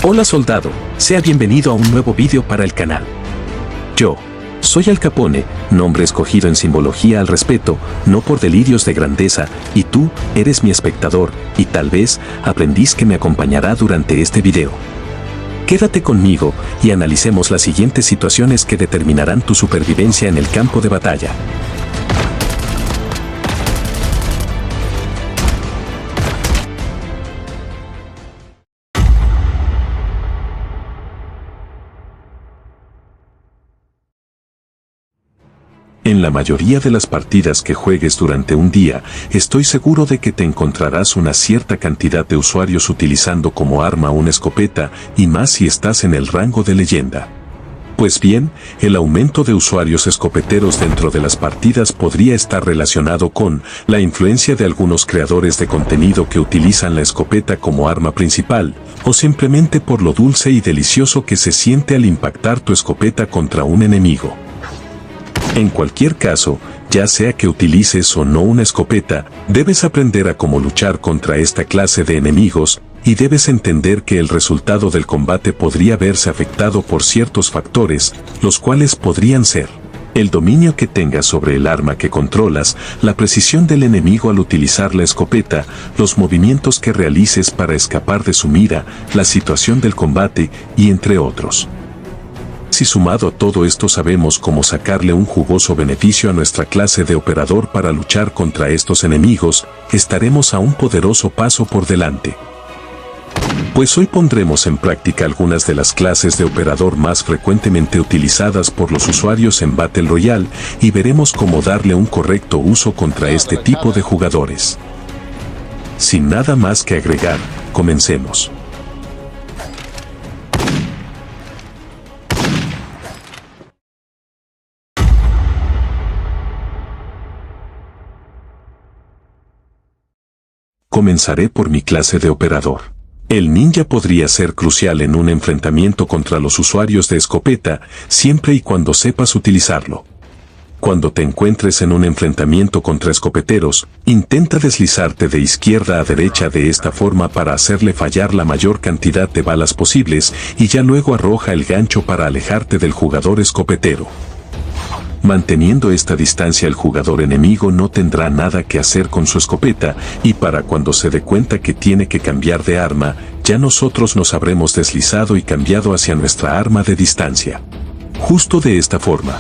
Hola soldado, sea bienvenido a un nuevo vídeo para el canal. Yo soy Al Capone, nombre escogido en simbología al respeto, no por delirios de grandeza, y tú eres mi espectador, y tal vez aprendiz que me acompañará durante este video. Quédate conmigo y analicemos las siguientes situaciones que determinarán tu supervivencia en el campo de batalla. En la mayoría de las partidas que juegues durante un día, estoy seguro de que te encontrarás una cierta cantidad de usuarios utilizando como arma una escopeta, y más si estás en el rango de leyenda. Pues bien, el aumento de usuarios escopeteros dentro de las partidas podría estar relacionado con la influencia de algunos creadores de contenido que utilizan la escopeta como arma principal, o simplemente por lo dulce y delicioso que se siente al impactar tu escopeta contra un enemigo. En cualquier caso, ya sea que utilices o no una escopeta, debes aprender a cómo luchar contra esta clase de enemigos, y debes entender que el resultado del combate podría verse afectado por ciertos factores, los cuales podrían ser el dominio que tengas sobre el arma que controlas, la precisión del enemigo al utilizar la escopeta, los movimientos que realices para escapar de su mira, la situación del combate, y entre otros. Si sumado a todo esto sabemos cómo sacarle un jugoso beneficio a nuestra clase de operador para luchar contra estos enemigos, estaremos a un poderoso paso por delante. Pues hoy pondremos en práctica algunas de las clases de operador más frecuentemente utilizadas por los usuarios en Battle Royale y veremos cómo darle un correcto uso contra este tipo de jugadores. Sin nada más que agregar, comencemos. Comenzaré por mi clase de operador. El ninja podría ser crucial en un enfrentamiento contra los usuarios de escopeta, siempre y cuando sepas utilizarlo. Cuando te encuentres en un enfrentamiento contra escopeteros, intenta deslizarte de izquierda a derecha de esta forma para hacerle fallar la mayor cantidad de balas posibles y ya luego arroja el gancho para alejarte del jugador escopetero. Manteniendo esta distancia el jugador enemigo no tendrá nada que hacer con su escopeta, y para cuando se dé cuenta que tiene que cambiar de arma, ya nosotros nos habremos deslizado y cambiado hacia nuestra arma de distancia. Justo de esta forma.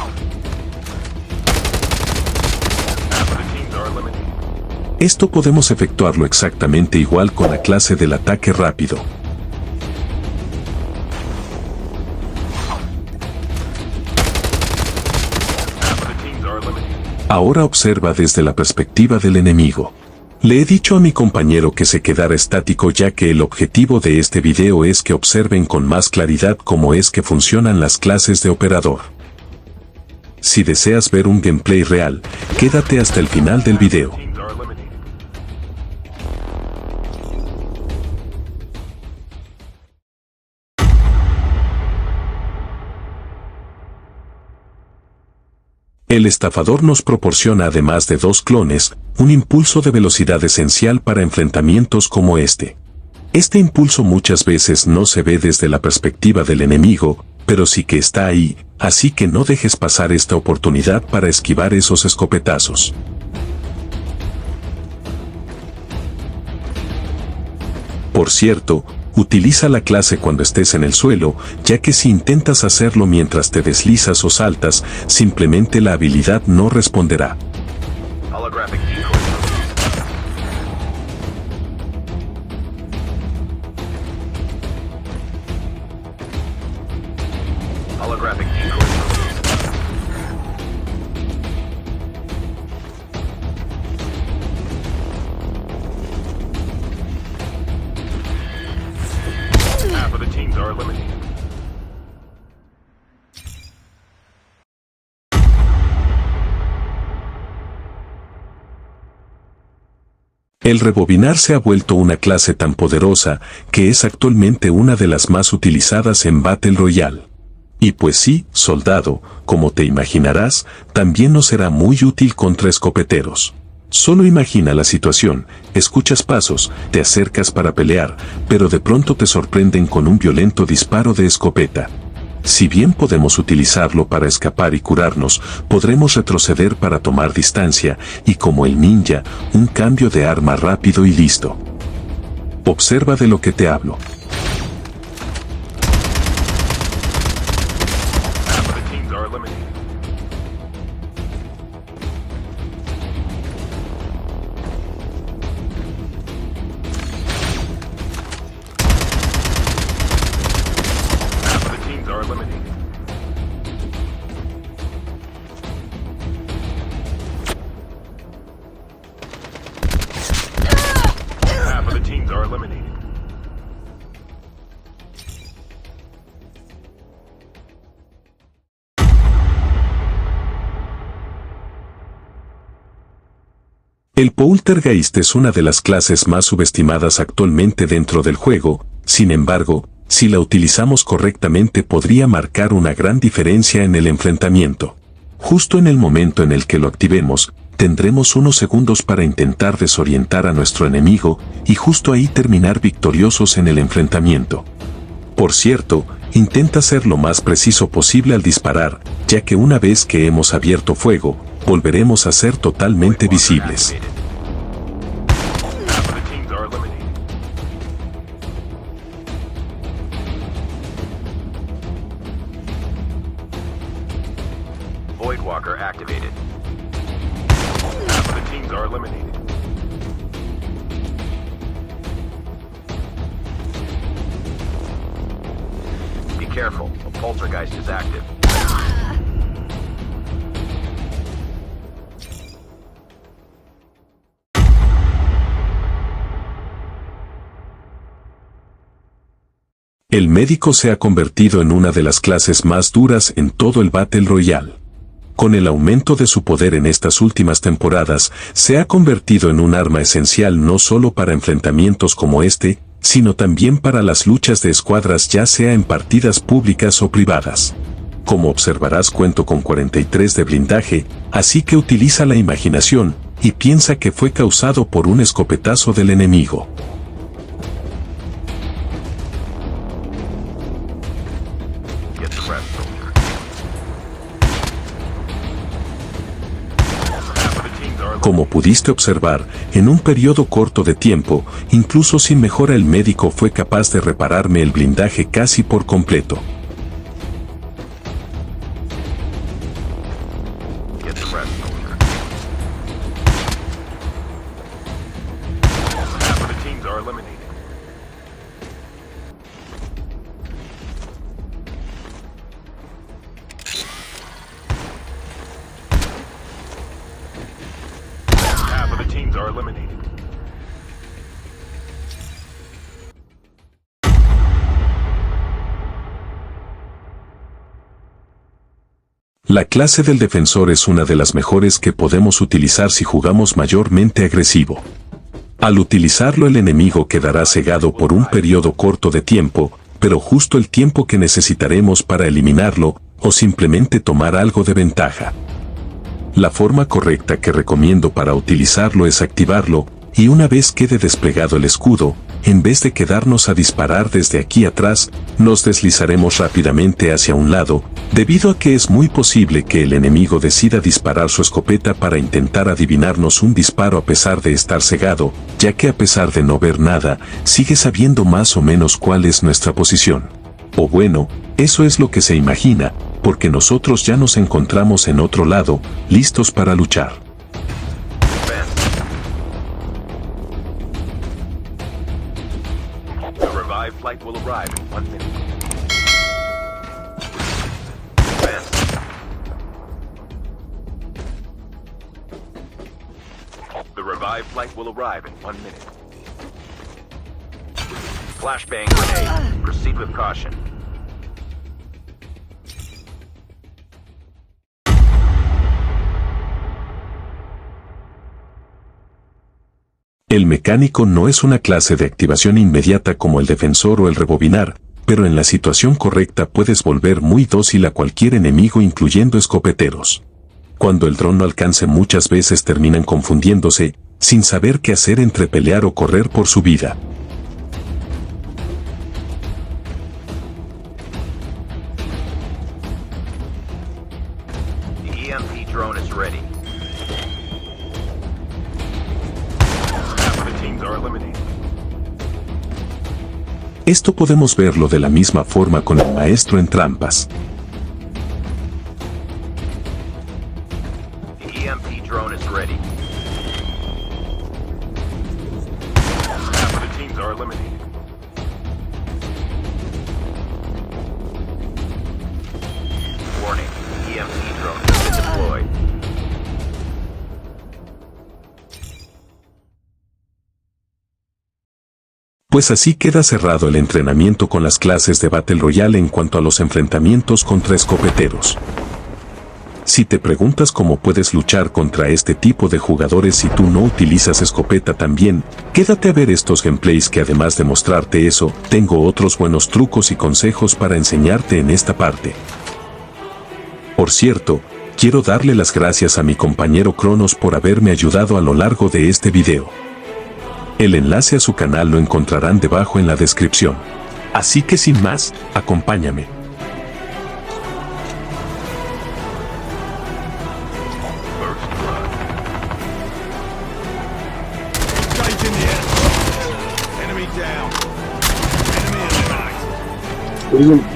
Esto podemos efectuarlo exactamente igual con la clase del ataque rápido. Ahora observa desde la perspectiva del enemigo. Le he dicho a mi compañero que se quedara estático ya que el objetivo de este video es que observen con más claridad cómo es que funcionan las clases de operador. Si deseas ver un gameplay real, quédate hasta el final del video. El estafador nos proporciona además de dos clones, un impulso de velocidad esencial para enfrentamientos como este. Este impulso muchas veces no se ve desde la perspectiva del enemigo, pero sí que está ahí, así que no dejes pasar esta oportunidad para esquivar esos escopetazos. Por cierto, utiliza la clase cuando estés en el suelo, ya que si intentas hacerlo mientras te deslizas o saltas, simplemente la habilidad no responderá. El rebobinar se ha vuelto una clase tan poderosa que es actualmente una de las más utilizadas en Battle Royale. Y pues sí, soldado, como te imaginarás, también nos será muy útil contra escopeteros. Solo imagina la situación, escuchas pasos, te acercas para pelear, pero de pronto te sorprenden con un violento disparo de escopeta. Si bien podemos utilizarlo para escapar y curarnos, podremos retroceder para tomar distancia, y como el ninja, un cambio de arma rápido y listo. Observa de lo que te hablo. El Poltergeist es una de las clases más subestimadas actualmente dentro del juego, sin embargo, si la utilizamos correctamente podría marcar una gran diferencia en el enfrentamiento. Justo en el momento en el que lo activemos, tendremos unos segundos para intentar desorientar a nuestro enemigo y justo ahí terminar victoriosos en el enfrentamiento. Por cierto, intenta ser lo más preciso posible al disparar, ya que una vez que hemos abierto fuego, volveremos a ser totalmente visibles. Voidwalker activated. Half of the teams are eliminated. Be careful, a poltergeist is active. El médico se ha convertido en una de las clases más duras en todo el Battle Royale. Con el aumento de su poder en estas últimas temporadas, se ha convertido en un arma esencial no solo para enfrentamientos como este, sino también para las luchas de escuadras ya sea en partidas públicas o privadas. Como observarás, cuento con 43 de blindaje, así que utiliza la imaginación y piensa que fue causado por un escopetazo del enemigo. Como pudiste observar, en un periodo corto de tiempo, incluso sin mejora el médico fue capaz de repararme el blindaje casi por completo. La clase del defensor es una de las mejores que podemos utilizar si jugamos mayormente agresivo. Al utilizarlo el enemigo quedará cegado por un periodo corto de tiempo, pero justo el tiempo que necesitaremos para eliminarlo, o simplemente tomar algo de ventaja. La forma correcta que recomiendo para utilizarlo es activarlo, y una vez quede desplegado el escudo, en vez de quedarnos a disparar desde aquí atrás, nos deslizaremos rápidamente hacia un lado, debido a que es muy posible que el enemigo decida disparar su escopeta para intentar adivinarnos un disparo a pesar de estar cegado, ya que a pesar de no ver nada, sigue sabiendo más o menos cuál es nuestra posición. O bueno, eso es lo que se imagina, porque nosotros ya nos encontramos en otro lado, listos para luchar. Flight will arrive in 1 minute. The revived flight will arrive in 1 minute. Flashbang grenade. Proceed with caution. El mecánico no es una clase de activación inmediata como el defensor o el rebobinar, pero en la situación correcta puedes volver muy dócil a cualquier enemigo incluyendo escopeteros. Cuando el dron no alcance muchas veces terminan confundiéndose, sin saber qué hacer entre pelear o correr por su vida. The EMP drone is ready. Half of the teams are eliminated. Esto podemos verlo de la misma forma con el maestro en trampas. The EMP drone is ready. Half of the teams are eliminated. Warning, EMP drone has been deployed. Pues así queda cerrado el entrenamiento con las clases de Battle Royale en cuanto a los enfrentamientos contra escopeteros. Si te preguntas cómo puedes luchar contra este tipo de jugadores si tú no utilizas escopeta también, quédate a ver estos gameplays que además de mostrarte eso, tengo otros buenos trucos y consejos para enseñarte en esta parte. Por cierto, quiero darle las gracias a mi compañero Cronos por haberme ayudado a lo largo de este video. El enlace a su canal lo encontrarán debajo en la descripción. Así que sin más, acompáñame.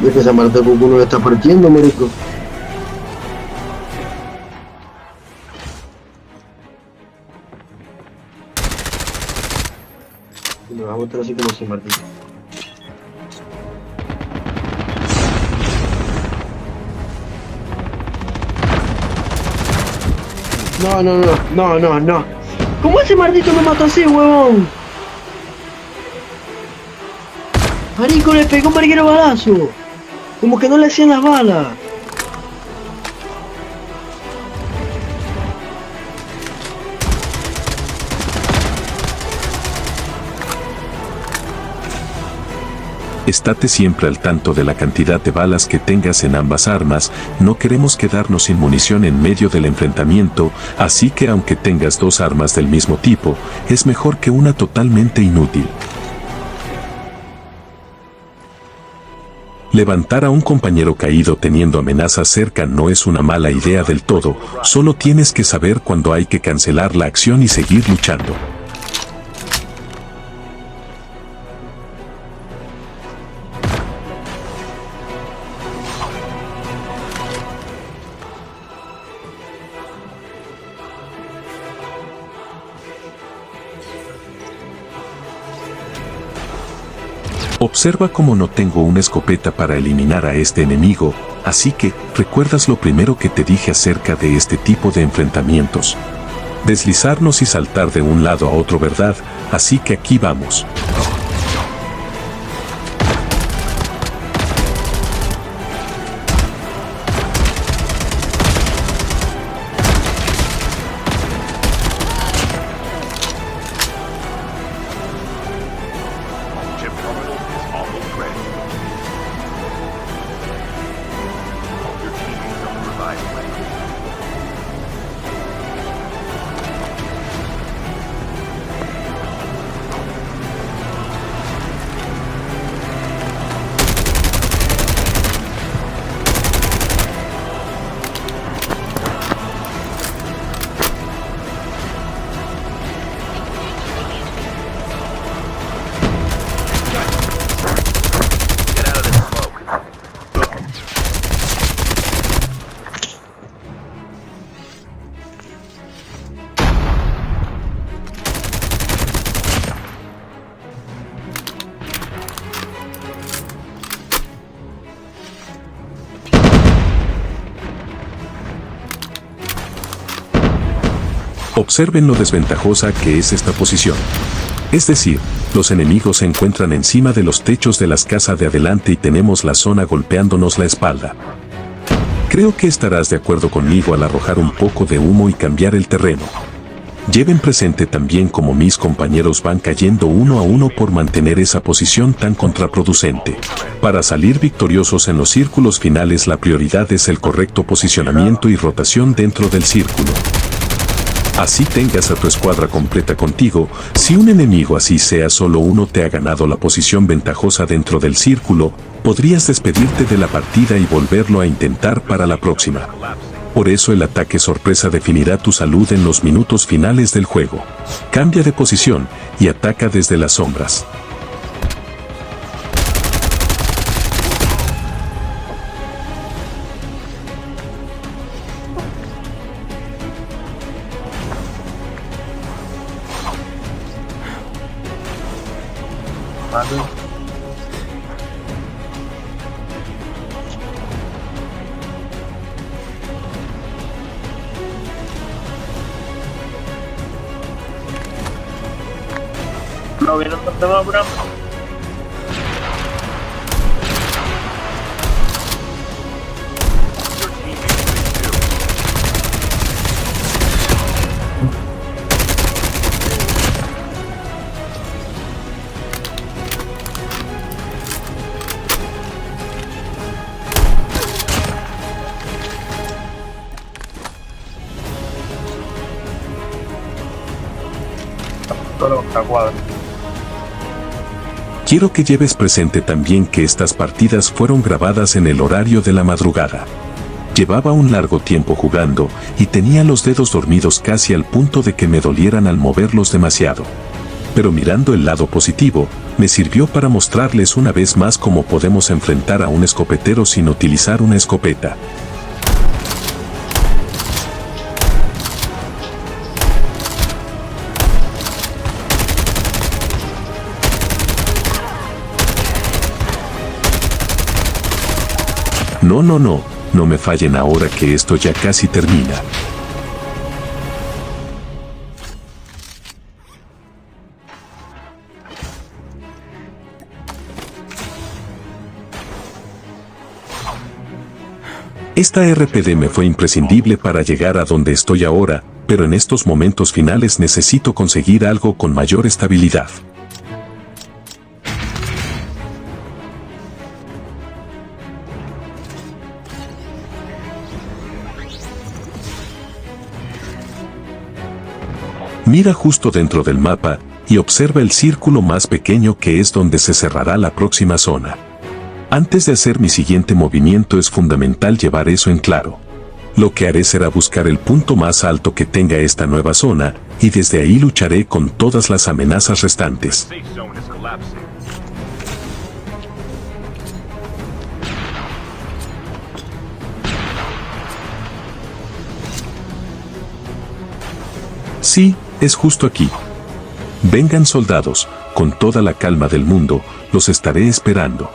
Es que esa Marta Cucu no le está partiendo, marico. Me va a botar así como si Martín. No. ¿Cómo ese Martito me mató así, huevón? Marico, le pegó un mariquero balazo. Como que no le hacían las balas. Estate siempre al tanto de la cantidad de balas que tengas en ambas armas, no queremos quedarnos sin munición en medio del enfrentamiento, así que aunque tengas dos armas del mismo tipo, es mejor que una totalmente inútil. Levantar a un compañero caído teniendo amenazas cerca no es una mala idea del todo, solo tienes que saber cuándo hay que cancelar la acción y seguir luchando. Observa cómo no tengo una escopeta para eliminar a este enemigo, así que, ¿recuerdas lo primero que te dije acerca de este tipo de enfrentamientos? Deslizarnos y saltar de un lado a otro, ¿verdad? Así que aquí vamos. Chip terminal is almost ready. Your teammates are reviving. Get out of this smoke. Observen lo desventajosa que es esta posición. Es decir, los enemigos se encuentran encima de los techos de las casas de adelante y tenemos la zona golpeándonos la espalda. Creo que estarás de acuerdo conmigo al arrojar un poco de humo y cambiar el terreno. Lleven presente también cómo mis compañeros van cayendo uno a uno por mantener esa posición tan contraproducente. Para salir victoriosos en los círculos finales, la prioridad es el correcto posicionamiento y rotación dentro del círculo. Así tengas a tu escuadra completa contigo, si un enemigo, así sea solo uno, te ha ganado la posición ventajosa dentro del círculo, podrías despedirte de la partida y volverlo a intentar para la próxima. Por eso el ataque sorpresa definirá tu salud en los minutos finales del juego. Cambia de posición y ataca desde las sombras. No vieron dónde va, bro. Your teammate is too. Solo a cuadro. Quiero que lleves presente también que estas partidas fueron grabadas en el horario de la madrugada. Llevaba un largo tiempo jugando y tenía los dedos dormidos casi al punto de que me dolieran al moverlos demasiado. Pero mirando el lado positivo, me sirvió para mostrarles una vez más cómo podemos enfrentar a un escopetero sin utilizar una escopeta. No me fallen ahora que esto ya casi termina. Esta RPD me fue imprescindible para llegar a donde estoy ahora, pero en estos momentos finales necesito conseguir algo con mayor estabilidad. Mira justo dentro del mapa y observa el círculo más pequeño que es donde se cerrará la próxima zona. Antes de hacer mi siguiente movimiento es fundamental llevar eso en claro. Lo que haré será buscar el punto más alto que tenga esta nueva zona y desde ahí lucharé con todas las amenazas restantes. Safe zone is collapsing. Sí, es justo aquí. Vengan soldados, con toda la calma del mundo, los estaré esperando.